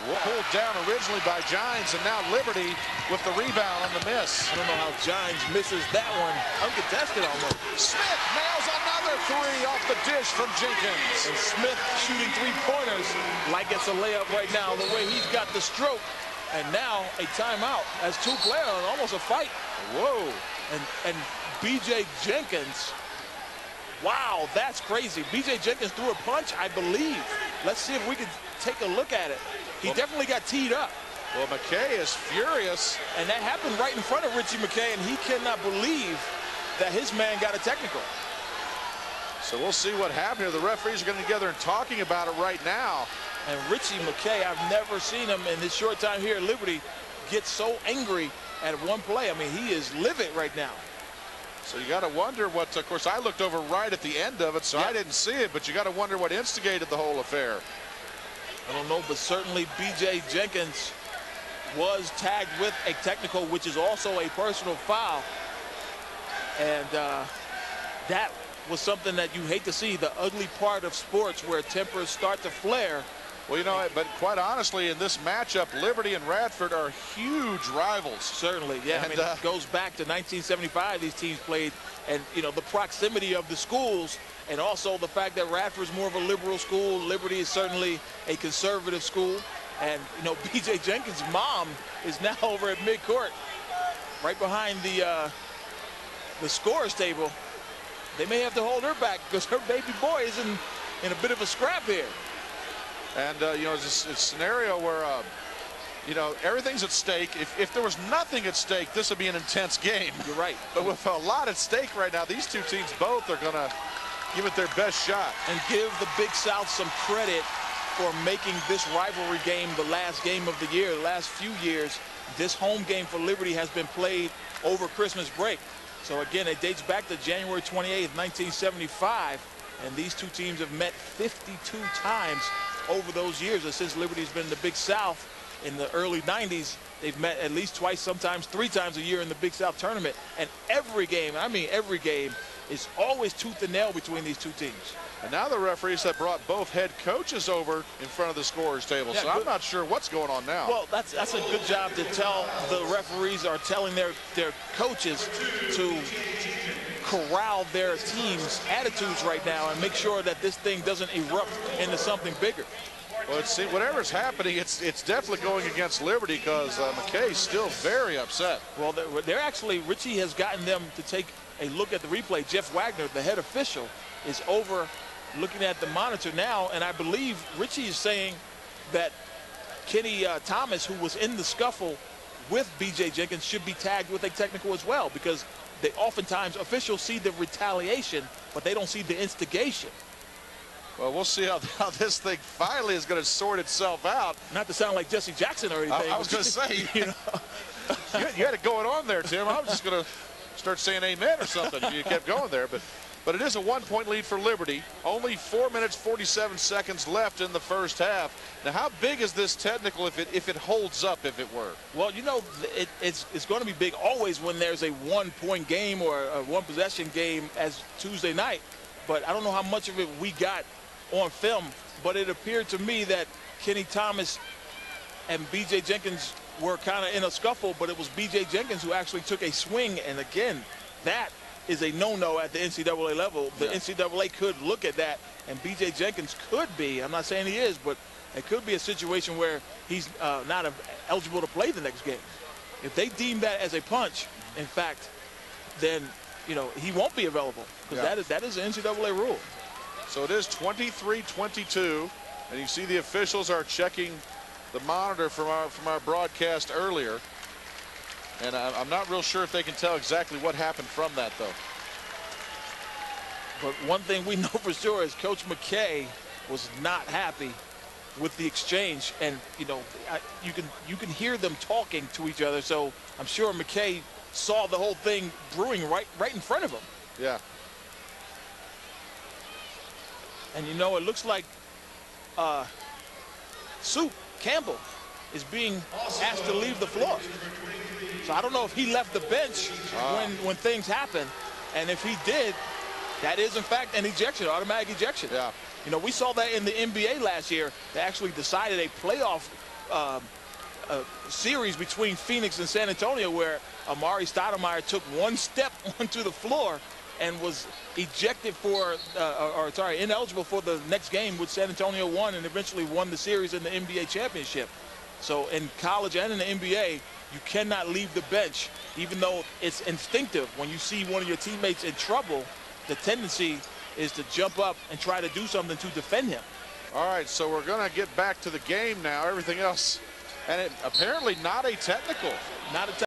Pulled down originally by Gines, and now Liberty with the rebound on the miss. I don't know how Gines misses that one. Uncontested almost. Smith nails another three off the dish from Jenkins. And Smith shooting three-pointers like it's a layup right now, the way he's got the stroke. And now a timeout as two players, almost a fight. Whoa. And B.J. Jenkins, wow, that's crazy. B.J. Jenkins threw a punch, I believe. Let's see if we can take a look at it. He definitely got teed up. Well, McKay is furious. And that happened right in front of Richie McKay, and he cannot believe that his man got a technical. So we'll see what happened here. The referees are getting together and talking about it right now. And Richie McKay, I've never seen him in this short time here at Liberty get so angry at one play. I mean, he is livid right now. So you got to wonder what, of course, I looked over right at the end of it, so I didn't see it, but you got to wonder what instigated the whole affair. I don't know, but certainly B.J. Jenkins was tagged with a technical, which is also a personal foul. And that was something that you hate to see, the ugly part of sports where tempers start to flare. Well, you know, but quite honestly, in this matchup, Liberty and Radford are huge rivals. Certainly, yeah. And, I mean, it goes back to 1975, these teams played, and, you know, the proximity of the schools, and also the fact that Radford's more of a liberal school, Liberty is certainly a conservative school. And, you know, B.J. Jenkins' mom is now over at midcourt, right behind the scorer's table. They may have to hold her back because her baby boy is in a bit of a scrap here. And, you know, it's a scenario where, you know, everything's at stake. If there was nothing at stake, this would be an intense game. You're right. But with a lot at stake right now, these two teams both are going to give it their best shot. And give the Big South some credit for making this rivalry game the last game of the year. The last few years, this home game for Liberty has been played over Christmas break. So, again, it dates back to January 28th, 1975. And these two teams have met 52 times over those years. And since Liberty's been in the Big South in the early 90s, they've met at least twice, sometimes three times a year in the Big South tournament. And every game, I mean every game, is always tooth and nail between these two teams. And now the referees have brought both head coaches over in front of the scorer's table. So I'm not sure what's going on now. Well, that's a good job to tell the referees are telling their coaches to corral their team's attitudes right now and make sure that this thing doesn't erupt into something bigger. Well, see, whatever's happening, it's definitely going against Liberty because McKay's still very upset. Well, they're actually, Richie has gotten them to take a look at the replay. Jeff Wagner, the head official, is over looking at the monitor now, and I believe Richie is saying that Kenny Thomas, who was in the scuffle with B.J. Jenkins, should be tagged with a technical as well, because they oftentimes, officials see the retaliation, but they don't see the instigation. Well, we'll see how this thing finally is going to sort itself out. Not to sound like Jesse Jackson or anything. I was going to say, you know, you had it going on there, Tim. I was just going to start saying amen or something. You kept going there, but it is a one-point lead for Liberty. Only 4 minutes, 47 seconds left in the first half. Now, how big is this technical if it holds up, if it were? Well, you know, it's going to be big always when there's a one-point game or a one-possession game as Tuesday night. But I don't know how much of it we got on film, but it appeared to me that Kenny Thomas and B.J. Jenkins were kind of in a scuffle, but it was B.J. Jenkins who actually took a swing. And again, that is a no-no at the NCAA level. The NCAA could look at that, and B.J. Jenkins could be, I'm not saying he is, but it could be a situation where he's not eligible to play the next game. If they deem that as a punch, in fact, then, you know, he won't be available, because that is an NCAA rule. So it is 23-22, and you see the officials are checking the monitor from our broadcast earlier. And I'm not real sure if they can tell exactly what happened from that, though. But one thing we know for sure is Coach McKay was not happy with the exchange. And, you know, you can hear them talking to each other. So I'm sure McKay saw the whole thing brewing right in front of him. Yeah. And, you know, it looks like Campbell is being asked to leave the floor. So I don't know if he left the bench when things happen. And if he did, that is, in fact, an ejection, automatic ejection. Yeah. You know, we saw that in the NBA last year. They actually decided a playoff series between Phoenix and San Antonio where Amari Stoudemire took one step onto the floor and was ejected for, ineligible for the next game, which San Antonio won and eventually won the series in the NBA championship. So in college and in the NBA, you cannot leave the bench, even though it's instinctive. When you see one of your teammates in trouble, the tendency is to jump up and try to do something to defend him. All right, so we're going to get back to the game now. Everything else, and it apparently not a technical. Not a